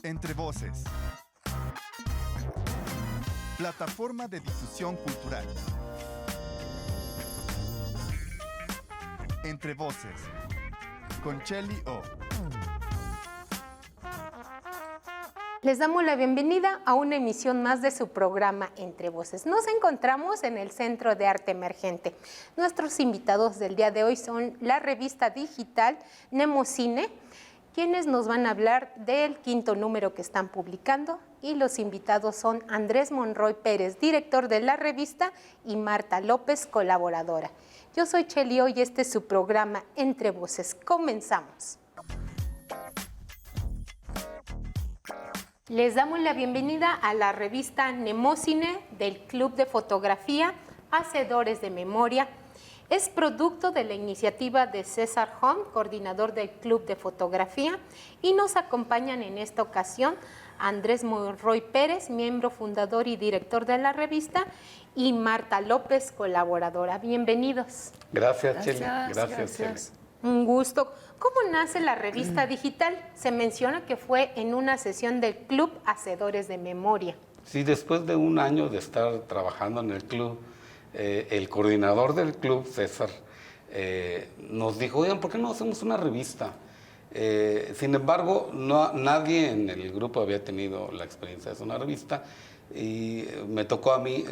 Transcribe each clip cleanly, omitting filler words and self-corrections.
Entre Voces. Plataforma de difusión cultural. Entre Voces. Con Chely O. Les damos la bienvenida a una emisión más de su programa Entre Voces. Nos encontramos en el Centro de Arte Emergente. Nuestros invitados del día de hoy son la revista digital Nemocine, quienes nos van a hablar del 5º número que están publicando, y los invitados son Andrés Monroy Pérez, director de la revista, y Marta López, colaboradora. Yo soy Chely O y este es su programa Entre Voces. Comenzamos. Les damos la bienvenida a la revista Nemocine del Club de Fotografía Hacedores de Memoria. Es producto de la iniciativa de César Hom, coordinador del Club de Fotografía, y nos acompañan en esta ocasión Andrés Monroy Pérez, miembro fundador y director de la revista, y Marta López, colaboradora. Bienvenidos. Gracias, Chely. Gracias, Chely. Un gusto. ¿Cómo nace la revista digital? Se menciona que fue en una sesión del Club Hacedores de Memoria. Sí, después de un año de estar trabajando en el club, el coordinador del club, César, nos dijo, oigan, ¿por qué no hacemos una revista? Sin embargo, nadie en el grupo había tenido la experiencia de hacer una revista y me tocó a mí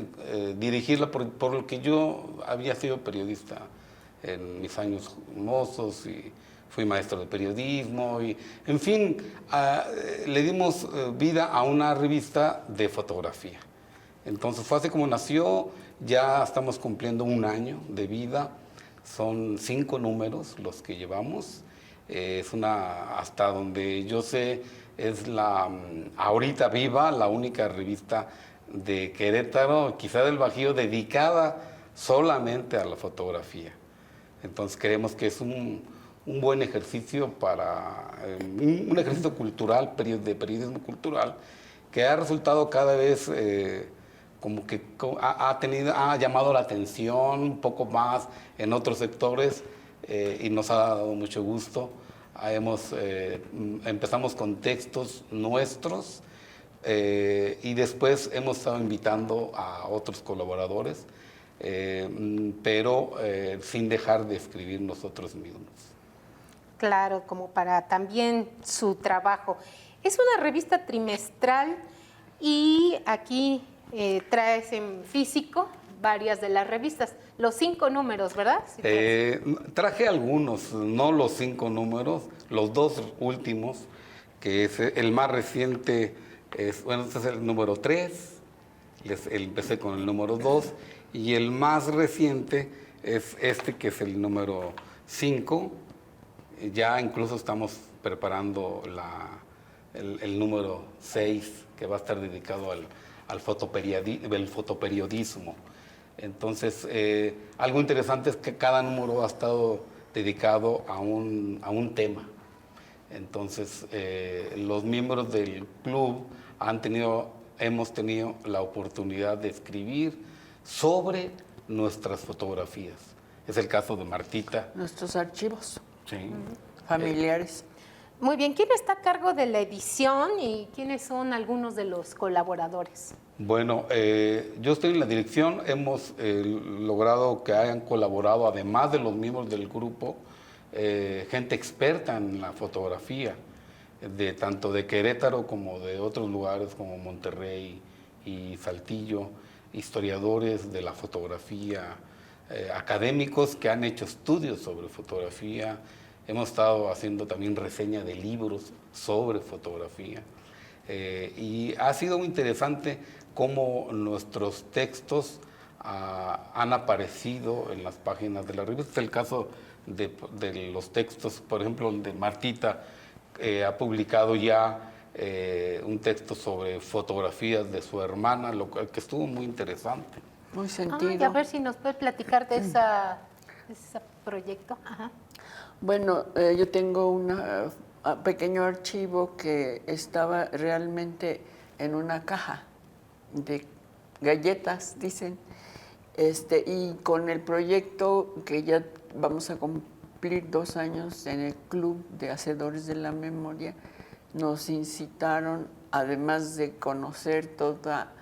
dirigirla por lo que yo había sido periodista en mis años mozos y fui maestro de periodismo y, en fin, le dimos vida a una revista de fotografía. Entonces fue así como nació, ya estamos cumpliendo un año de vida, son 5 números los que llevamos, es una, hasta donde yo sé, es la ahorita viva, la única revista de Querétaro, quizá del Bajío, dedicada solamente a la fotografía. Entonces creemos que es un buen ejercicio para un ejercicio cultural, de periodismo cultural, que ha resultado cada vez como que ha llamado la atención un poco más en otros sectores y nos ha dado mucho gusto. Empezamos con textos nuestros y después hemos estado invitando a otros colaboradores, pero sin dejar de escribir nosotros mismos. Claro, como para también su trabajo. Es una revista trimestral y aquí traes en físico varias de las revistas, los 5 números, ¿verdad? Sí, traje algunos, no los 5 números, los 2 últimos, que es el más reciente, este es el número 3, empecé con el número 2, y el más reciente es este, que es el número 5. Ya incluso estamos preparando el número 6, que va a estar dedicado al fotoperiodismo. Entonces, algo interesante es que cada número ha estado dedicado a un tema. Entonces, los miembros del club hemos tenido la oportunidad de escribir sobre nuestras fotografías. Es el caso de Martita. Nuestros archivos. Sí. Familiares. Muy bien, ¿quién está a cargo de la edición y quiénes son algunos de los colaboradores? Bueno, yo estoy en la dirección, hemos logrado que hayan colaborado, además de los miembros del grupo, gente experta en la fotografía, tanto de Querétaro como de otros lugares como Monterrey y Saltillo, historiadores de la fotografía, académicos que han hecho estudios sobre fotografía. Hemos estado haciendo también reseña de libros sobre fotografía. Y ha sido muy interesante cómo nuestros textos han aparecido en las páginas de la revista. Es el caso de los textos, por ejemplo, de Martita, ha publicado ya un texto sobre fotografías de su hermana, lo que estuvo muy interesante. Muy sentido. A ver si nos puede platicar de ese proyecto. Ajá. Bueno, yo tengo un pequeño archivo que estaba realmente en una caja de galletas, dicen, y con el proyecto que ya vamos a cumplir 2 años en el Club de Hacedores de la Memoria, nos incitaron, además de conocer toda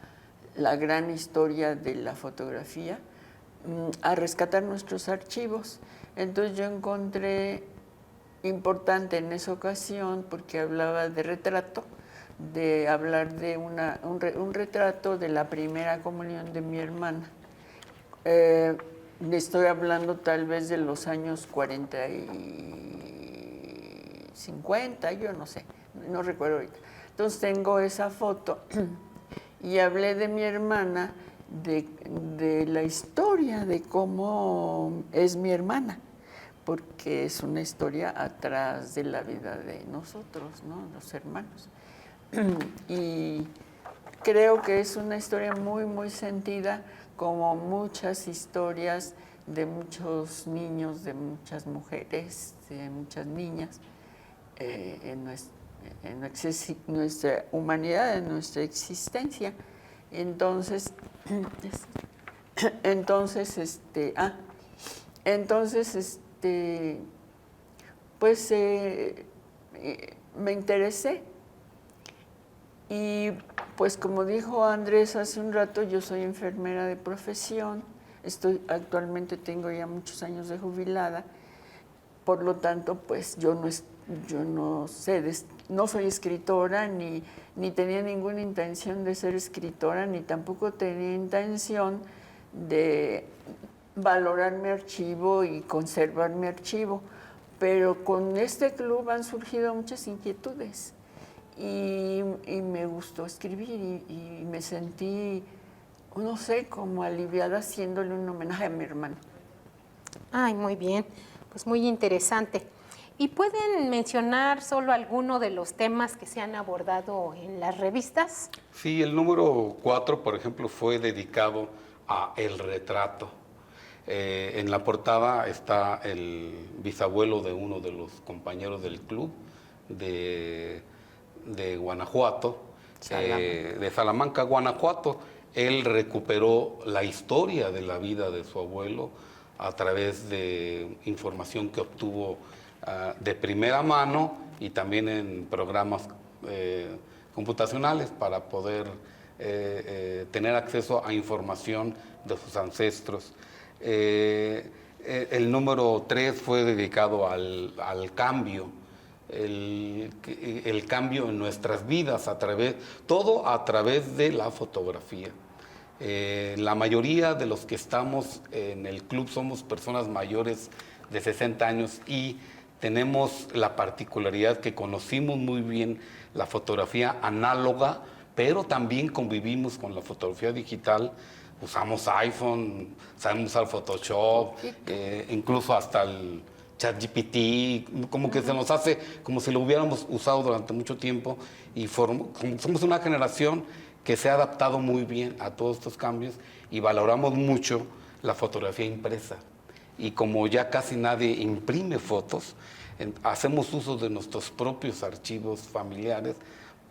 la gran historia de la fotografía, a rescatar nuestros archivos. Entonces yo encontré importante en esa ocasión, porque hablaba de retrato, de hablar de un retrato de la primera comunión de mi hermana. Estoy hablando tal vez de los años 40 y 50, yo no sé, no recuerdo ahorita. Entonces tengo esa foto y hablé de mi hermana, de la historia, de cómo es mi hermana, porque es una historia atrás de la vida de nosotros, ¿no? Los hermanos. Y creo que es una historia muy, muy sentida, como muchas historias de muchos niños, de muchas mujeres, de muchas niñas, en nuestra humanidad, en nuestra existencia. Entonces, pues me interesé. Y pues como dijo Andrés hace un rato, yo soy enfermera de profesión, actualmente tengo ya muchos años de jubilada, por lo tanto pues yo no soy escritora, ni tenía ninguna intención de ser escritora, ni tampoco tenía intención de valorar mi archivo y conservar mi archivo, pero con este club han surgido muchas inquietudes. Y me gustó escribir y me sentí, no sé, como aliviada haciéndole un homenaje a mi hermano. Ay, muy bien, pues muy interesante. ¿Y pueden mencionar solo alguno de los temas que se han abordado en las revistas? Sí, el número 4, por ejemplo, fue dedicado a el retrato. En la portada está el bisabuelo de uno de los compañeros del club de Guanajuato, de Salamanca, Guanajuato. Él recuperó la historia de la vida de su abuelo a través de información que obtuvo de primera mano y también en programas computacionales para poder tener acceso a información de sus ancestros. El número 3 fue dedicado al cambio. El cambio en nuestras vidas, todo a través de la fotografía. La mayoría de los que estamos en el club somos personas mayores de 60 años y tenemos la particularidad que conocimos muy bien la fotografía análoga, pero también convivimos con la fotografía digital. Usamos iPhone, sabemos usar Photoshop, incluso hasta el ChatGPT, como que se nos hace como si lo hubiéramos usado durante mucho tiempo y somos una generación que se ha adaptado muy bien a todos estos cambios y valoramos mucho la fotografía impresa. Y como ya casi nadie imprime fotos, hacemos uso de nuestros propios archivos familiares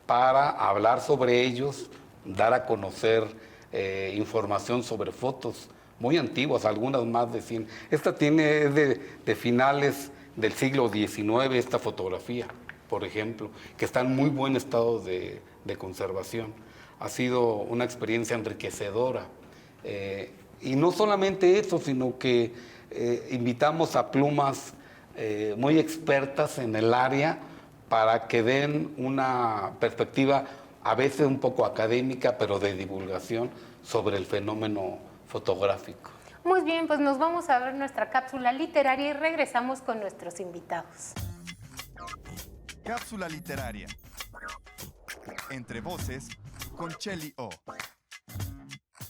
para hablar sobre ellos, dar a conocer información sobre fotos muy antiguas, algunas más de 100. Esta es de finales del siglo XIX, esta fotografía, por ejemplo, que está en muy buen estado de conservación. Ha sido una experiencia enriquecedora. Y no solamente eso, sino que invitamos a plumas muy expertas en el área para que den una perspectiva a veces un poco académica, pero de divulgación sobre el fenómeno fotográfico. Muy bien, pues nos vamos a ver nuestra cápsula literaria y regresamos con nuestros invitados. Cápsula literaria. Entre voces, con Cheli O.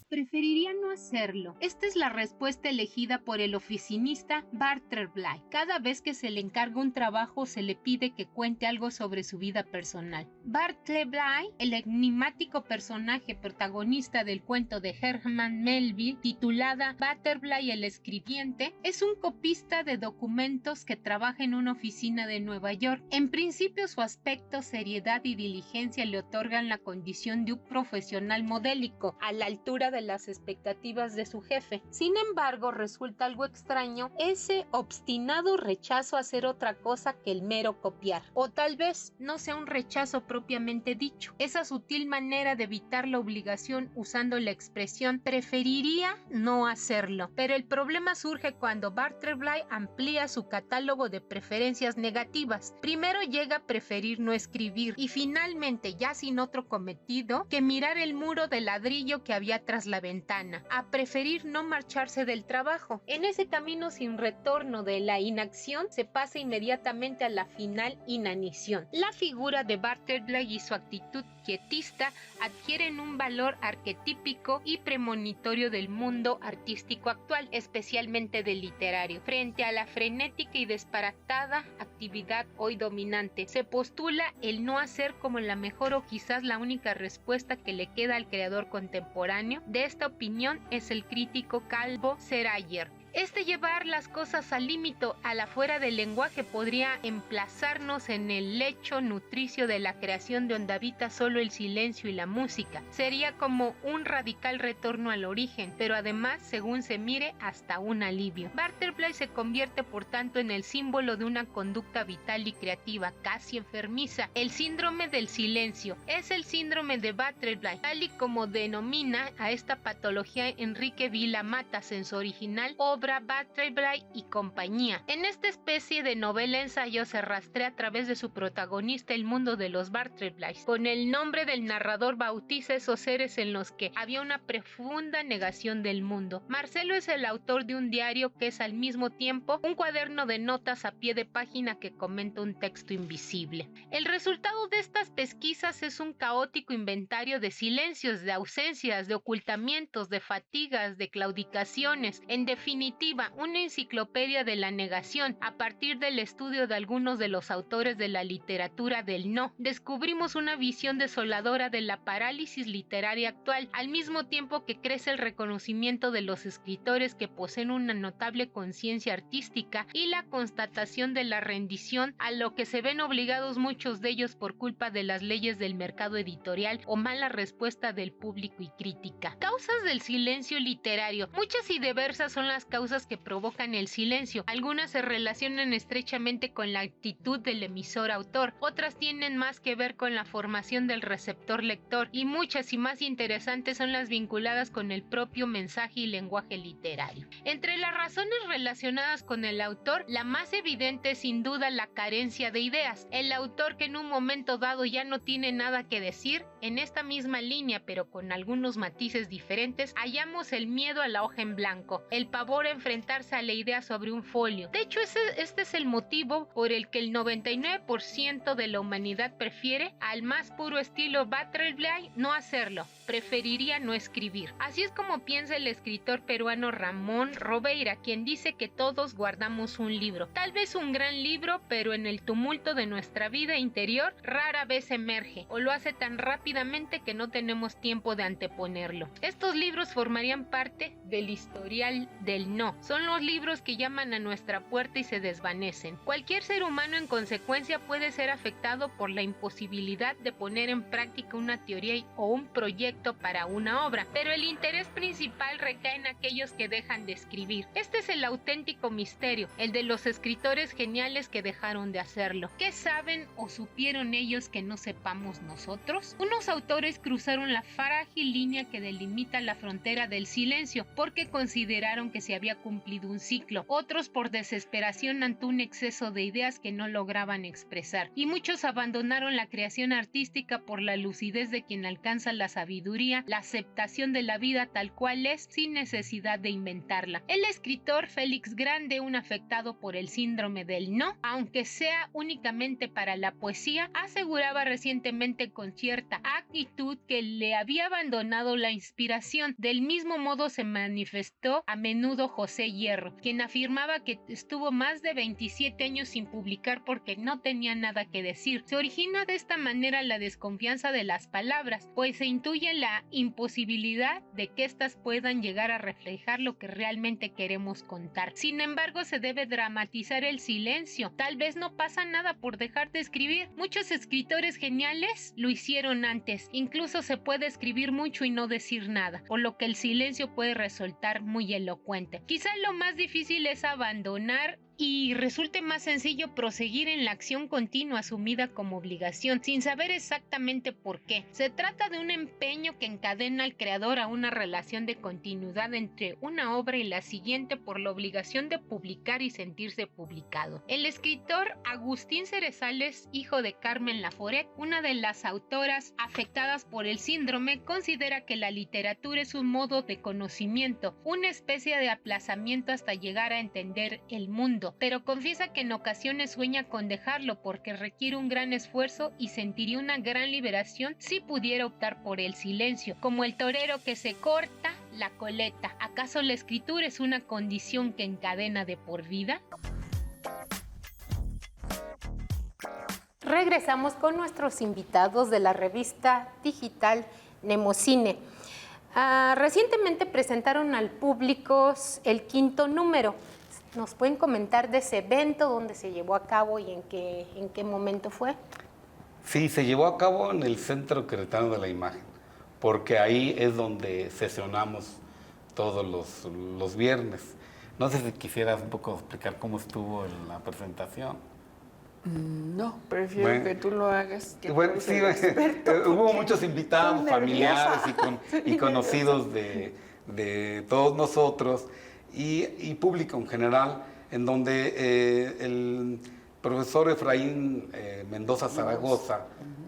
Preferiría no hacerlo. Esta es la respuesta elegida por el oficinista Barter Bly. Cada vez que se le encarga un trabajo se le pide que cuente algo sobre su vida personal. Bartley Bly, el enigmático personaje protagonista del cuento de Herman Melville titulada Butterfly el escribiente, es un copista de documentos que trabaja en una oficina de Nueva York. En principio su aspecto, seriedad y diligencia le otorgan la condición de un profesional modélico a la altura de de las expectativas de su jefe. Sin embargo, resulta algo extraño ese obstinado rechazo a hacer otra cosa que el mero copiar. O tal vez no sea un rechazo propiamente dicho, esa sutil manera de evitar la obligación usando la expresión preferiría no hacerlo. Pero el problema surge cuando Butterfly amplía su catálogo de preferencias negativas. Primero llega a preferir no escribir y finalmente, ya sin otro cometido que mirar el muro de ladrillo que había tras la ventana, a preferir no marcharse del trabajo. En ese camino sin retorno de la inacción se pasa inmediatamente a la final inanición. La figura de Butterfly y su actitud quietista adquieren un valor arquetípico y premonitorio del mundo artístico actual, especialmente del literario. Frente a la frenética y disparatada actividad hoy dominante, se postula el no hacer como la mejor o quizás la única respuesta que le queda al creador contemporáneo. De esta opinión es el crítico Calvo Serayer. Llevar las cosas al límite, a la fuera del lenguaje, podría emplazarnos en el lecho nutricio de la creación de donde habita solo el silencio y la música. Sería como un radical retorno al origen, pero además, según se mire, hasta un alivio. Butterfly se convierte, por tanto, en el símbolo de una conducta vital y creativa, casi enfermiza. El síndrome del silencio es el síndrome de Butterfly, tal y como denomina a esta patología Enrique Vila Matas en su original obra Butterfly y compañía. En esta especie de novela-ensayo se rastrea a través de su protagonista el mundo de los Butterflies. Con el nombre del narrador bautiza esos seres en los que había una profunda negación del mundo. Marcelo es el autor de un diario que es al mismo tiempo un cuaderno de notas a pie de página que comenta un texto invisible. El resultado de estas pesquisas es un caótico inventario de silencios, de ausencias, de ocultamientos, de fatigas, de claudicaciones, en definitiva, una enciclopedia de la negación. A partir del estudio de algunos de los autores de la literatura del no, descubrimos una visión desoladora de la parálisis literaria actual, al mismo tiempo que crece el reconocimiento de los escritores que poseen una notable conciencia artística y la constatación de la rendición a lo que se ven obligados muchos de ellos por culpa de las leyes del mercado editorial o mala respuesta del público y crítica. Causas del silencio literario. Muchas y diversas son las causas que provocan el silencio. Algunas se relacionan estrechamente con la actitud del emisor autor, otras tienen más que ver con la formación del receptor lector y muchas y más interesantes son las vinculadas con el propio mensaje y lenguaje literario. Entre las razones relacionadas con el autor, la más evidente es sin duda la carencia de ideas. El autor que en un momento dado ya no tiene nada que decir, en esta misma línea pero con algunos matices diferentes, hallamos el miedo a la hoja en blanco, el pavor a enfrentarse a la idea sobre un folio. De hecho, este es el motivo por el que el 99% de la humanidad prefiere, al más puro estilo Butterfly, no hacerlo. Preferiría no escribir. Así es como piensa el escritor peruano Ramón Robeira, quien dice que todos guardamos un libro. Tal vez un gran libro, pero en el tumulto de nuestra vida interior rara vez emerge, o lo hace tan rápidamente que no tenemos tiempo de anteponerlo. Estos libros formarían parte del historial del no. Son los libros que llaman a nuestra puerta y se desvanecen. Cualquier ser humano en consecuencia puede ser afectado por la imposibilidad de poner en práctica una teoría o un proyecto para una obra, pero el interés principal recae en aquellos que dejan de escribir. Este es el auténtico misterio, el de los escritores geniales que dejaron de hacerlo. ¿Qué saben o supieron ellos que no sepamos nosotros? Unos autores cruzaron la frágil línea que delimita la frontera del silencio porque consideraron que se había cumplido un ciclo, otros por desesperación ante un exceso de ideas que no lograban expresar, y muchos abandonaron la creación artística por la lucidez de quien alcanza la sabiduría, la aceptación de la vida tal cual es, sin necesidad de inventarla. El escritor Félix Grande, un afectado por el síndrome del no, aunque sea únicamente para la poesía, aseguraba recientemente con cierta actitud que le había abandonado la inspiración. Del mismo modo se manifestó a menudo José Hierro, quien afirmaba que estuvo más de 27 años sin publicar porque no tenía nada que decir. Se origina de esta manera la desconfianza de las palabras, pues se intuye la imposibilidad de que éstas puedan llegar a reflejar lo que realmente queremos contar. Sin embargo, se debe dramatizar el silencio. Tal vez no pasa nada por dejar de escribir. Muchos escritores geniales lo hicieron antes. Incluso se puede escribir mucho y no decir nada, por lo que el silencio puede resultar muy elocuente. Quizá lo más difícil es abandonar y resulte más sencillo proseguir en la acción continua asumida como obligación, sin saber exactamente por qué. Se trata de un empeño que encadena al creador a una relación de continuidad entre una obra y la siguiente por la obligación de publicar y sentirse publicado. El escritor Agustín Cerezales, hijo de Carmen Laforet, una de las autoras afectadas por el síndrome, considera que la literatura es un modo de conocimiento, una especie de aplazamiento hasta llegar a entender el mundo, pero confiesa que en ocasiones sueña con dejarlo porque requiere un gran esfuerzo y sentiría una gran liberación si pudiera optar por el silencio, como el torero que se corta la coleta. ¿Acaso la escritura es una condición que encadena de por vida? Regresamos con nuestros invitados de la revista digital Nemocine. Recientemente presentaron al público el 5º número. ¿Nos pueden comentar de ese evento, dónde se llevó a cabo y en qué momento fue? Sí, se llevó a cabo en el Centro Queretano de la Imagen, porque ahí es donde sesionamos todos los viernes. No sé si quisieras un poco explicar cómo estuvo en la presentación. No, prefiero que tú lo hagas. Que Bueno, tú sí, eres el experto, hubo porque muchos invitados, estoy familiares nerviosa. y conocidos de todos nosotros y público en general, en donde el profesor Efraín Mendoza Zaragoza,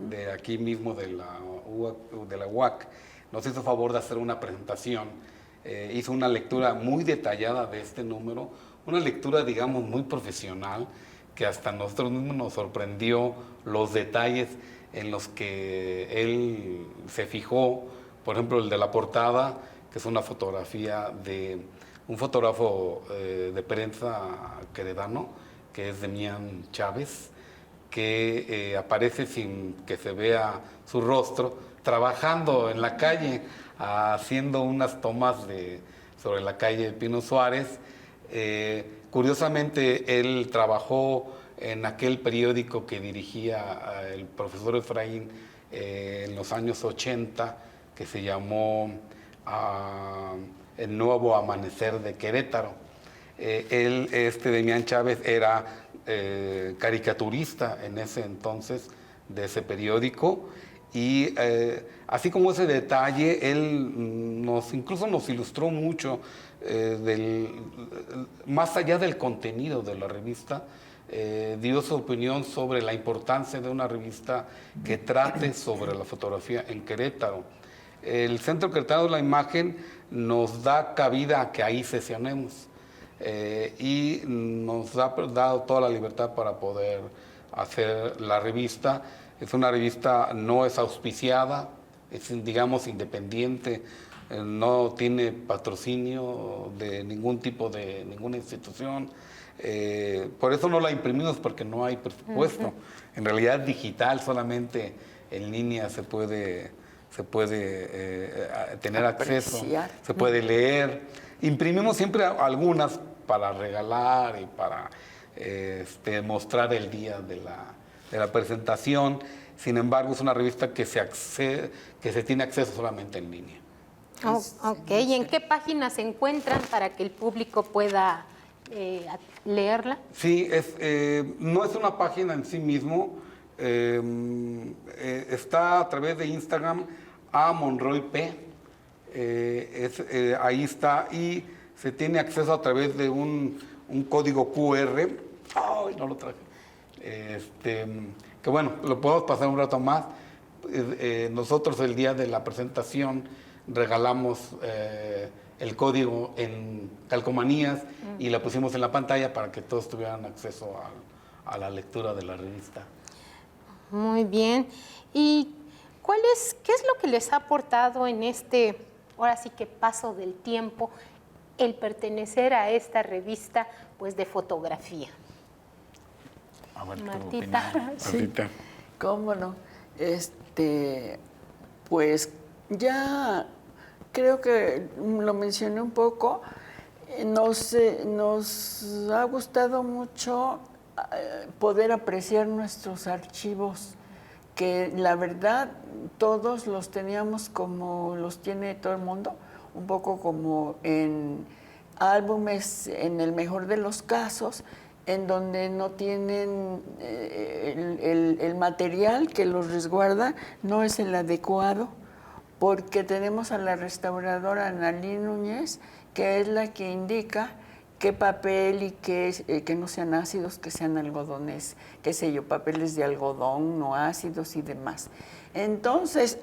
de aquí mismo de la UAC, nos hizo favor de hacer una presentación. Hizo una lectura muy detallada de este número, una lectura, digamos, muy profesional, que hasta nosotros mismos nos sorprendió los detalles en los que él se fijó. Por ejemplo, el de la portada, que es una fotografía de un fotógrafo de prensa queretano, que es Demián Chávez, que aparece sin que se vea su rostro, trabajando en la calle, haciendo unas tomas sobre la calle Pino Suárez. Curiosamente, él trabajó en aquel periódico que dirigía el profesor Efraín en los años 80, que se llamó El Nuevo Amanecer de Querétaro. Demián Chávez, era caricaturista en ese entonces de ese periódico, y así como ese detalle, él incluso nos ilustró mucho más allá del contenido de la revista. Dio su opinión sobre la importancia de una revista que trate sobre la fotografía en Querétaro. El Centro Queretano de la Imagen nos da cabida a que ahí sesionemos y nos ha dado toda la libertad para poder hacer la revista. Es una revista, no es auspiciada, es, digamos, independiente, no tiene patrocinio de ningún tipo, de ninguna institución. Por eso no la imprimimos, porque no hay presupuesto. En realidad, digital, solamente en línea se puede tener acceso, se puede leer. Imprimimos siempre algunas para regalar y para mostrar el día de la presentación. Sin embargo, es una revista que se tiene acceso solamente en línea. Ok, ¿y en qué páginas se encuentran para que el público pueda leerla? Sí, no es una página en sí mismo, está a través de Instagram, a Monroy P. Ahí está, y se tiene acceso a través de un código QR. ¡Ay, no lo traje! Que bueno, lo podemos pasar un rato más. Nosotros el día de la presentación regalamos el código en calcomanías y la pusimos en la pantalla para que todos tuvieran acceso a la lectura de la revista. Muy bien. ¿Y qué es lo que les ha aportado en ahora sí que paso del tiempo, el pertenecer a esta revista pues de fotografía? A ver, tu Martita. opinión. Sí. Ahorita. ¿Cómo no? Pues ya creo que lo mencioné un poco. Nos ha gustado mucho poder apreciar nuestros archivos, que la verdad todos los teníamos como los tiene todo el mundo, un poco como en álbumes, en el mejor de los casos, en donde no tienen el material que los resguarda, no es el adecuado, porque tenemos a la restauradora Analí Núñez, que es la que indica qué papel y que no sean ácidos, que sean algodones, qué sé yo, papeles de algodón, no ácidos y demás. Entonces,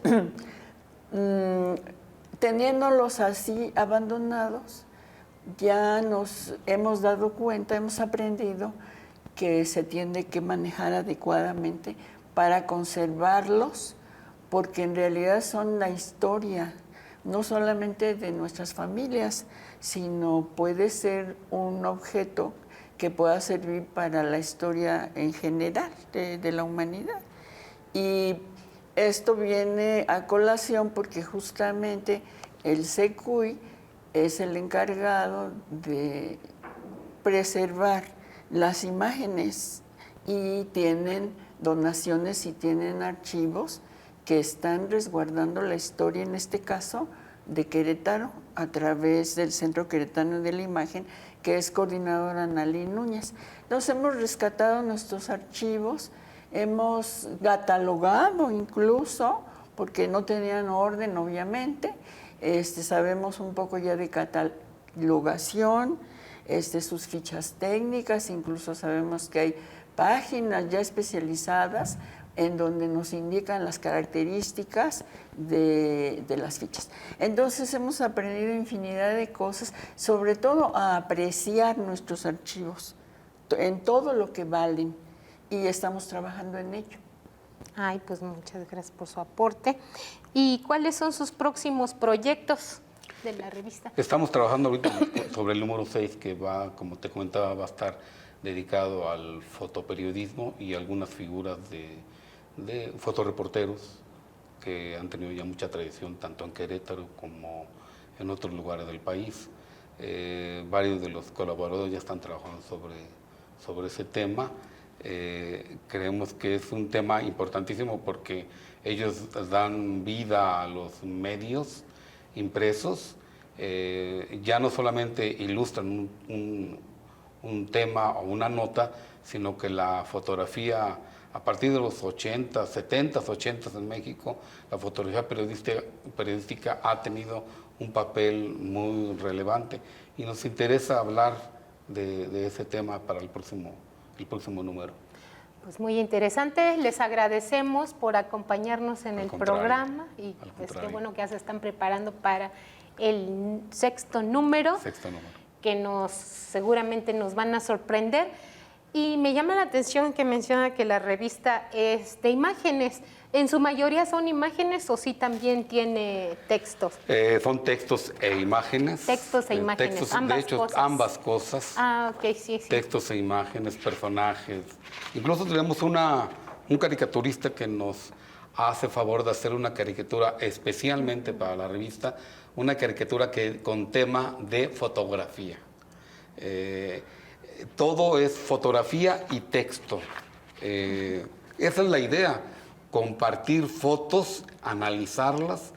teniéndolos así abandonados, ya nos hemos dado cuenta, hemos aprendido que se tiene que manejar adecuadamente para conservarlos, porque en realidad son la historia, no solamente de nuestras familias, sino puede ser un objeto que pueda servir para la historia en general de la humanidad. Y esto viene a colación porque justamente el SECUY es el encargado de preservar las imágenes y tienen donaciones y tienen archivos que están resguardando la historia, en este caso, de Querétaro, a través del Centro Queretano de la Imagen, que es coordinadora Analí Núñez. Entonces hemos rescatado nuestros archivos, hemos catalogado incluso, porque no tenían orden, obviamente. Sabemos un poco ya de catalogación, sus fichas técnicas, incluso sabemos que hay páginas ya especializadas en donde nos indican las características de las fichas. Entonces hemos aprendido infinidad de cosas, sobre todo a apreciar nuestros archivos en todo lo que valen, y estamos trabajando en ello. Ay, pues muchas gracias por su aporte. ¿Y cuáles son sus próximos proyectos de la revista? Estamos trabajando ahorita sobre el número 6, que va, como te comentaba, va a estar dedicado al fotoperiodismo y algunas figuras de fotoreporteros que han tenido ya mucha tradición tanto en Querétaro como en otros lugares del país. Varios de los colaboradores ya están trabajando sobre ese tema. Creemos que es un tema importantísimo porque ellos dan vida a los medios impresos, ya no solamente ilustran un tema o una nota, sino que la fotografía, a partir de los 80, 70, 80 en México, la fotografía periodística ha tenido un papel muy relevante y nos interesa hablar de ese tema para el próximo número. Pues muy interesante, les agradecemos por acompañarnos en el programa y pues qué bueno que ya se están preparando para el sexto número. Que seguramente nos van a sorprender. Y me llama la atención que menciona que la revista es de imágenes. ¿En su mayoría son imágenes o sí también tiene textos? Son textos e imágenes. Textos e imágenes, textos, ambas de hecho, cosas. Ambas cosas. Ah, ok, sí. Textos e imágenes, personajes. Incluso tenemos un caricaturista que nos hace favor de hacer una caricatura especialmente para la revista, una caricatura con tema de fotografía. Todo es fotografía y texto. Esa es la idea, compartir fotos, analizarlas,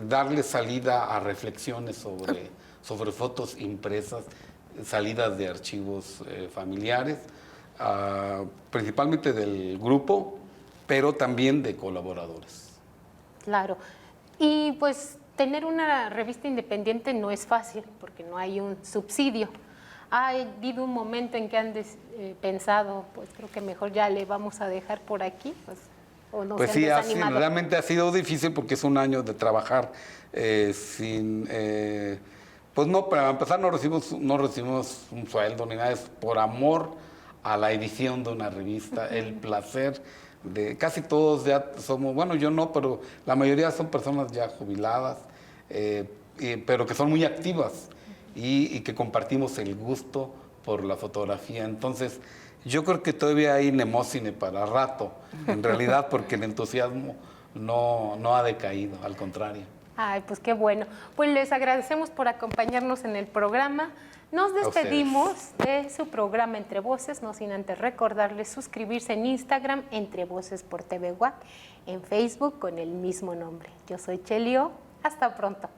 darle salida a reflexiones sobre fotos impresas, salidas de archivos familiares, principalmente del grupo, pero también de colaboradores. Claro. Y pues tener una revista independiente no es fácil porque no hay un subsidio. ¿Ha habido un momento en que han pensado, pues creo que mejor ya le vamos a dejar por aquí? ¿O no pues se han sí, desanimado? realmente ha sido difícil porque es un año de trabajar pues no, para empezar no recibimos un sueldo ni nada, es por amor a la edición de una revista, el placer de casi todos ya somos, bueno, yo no, pero la mayoría son personas ya jubiladas, pero que son muy activas y que compartimos el gusto por la fotografía. Entonces, yo creo que todavía hay nemocine para rato, en realidad, porque el entusiasmo no ha decaído, al contrario. Ay, pues qué bueno. Pues les agradecemos por acompañarnos en el programa. Nos despedimos de su programa Entre Voces, no sin antes recordarles suscribirse en Instagram, Entre Voces por TV UAC, en Facebook con el mismo nombre. Yo soy Chelio. Hasta pronto.